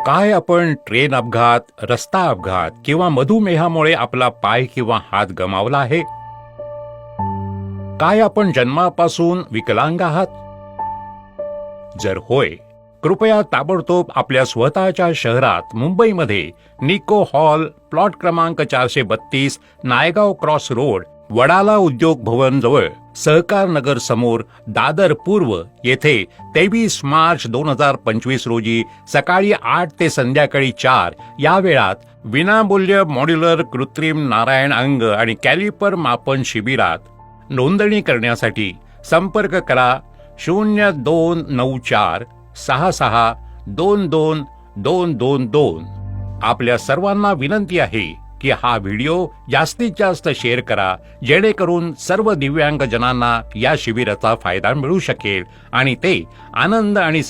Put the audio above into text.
काय आपण ट्रेन अपघात, रस्ता अपघात किंवा मधुमेहामुळे आपला पाय किंवा हात गमावला आहे? काय आपण जन्मापासून विकलांग आहात? जर होय, कृपया ताबडतोब आपल्या स्वतःच्या शहरात मुंबईमध्ये निको हॉल, प्लॉट क्रमांक 432, नायगाव क्रॉस रोड, वडाला उद्योग भवन जवळ, सहकार नगर समोर, दादर पूर्व येथे 23 मार्च 2025 रोजी सकाळी 8 ते संध्याकाळी 4 या वेळात विनामूल्य मॉड्युलर कृत्रिम नारायण अंग आणि कॅलिपर मापन शिबिरात नोंदणी करण्यासाठी संपर्क करा 0294 66 22 आपल्या सर्वांना विनंती आहे की हा व्हिडिओ जास्तीत जास्त शेअर करा, जेणेकरून सर्व दिव्यांग जनांना या शिबिराचा फायदा मिळू शकेल आणि ते आनंद आणि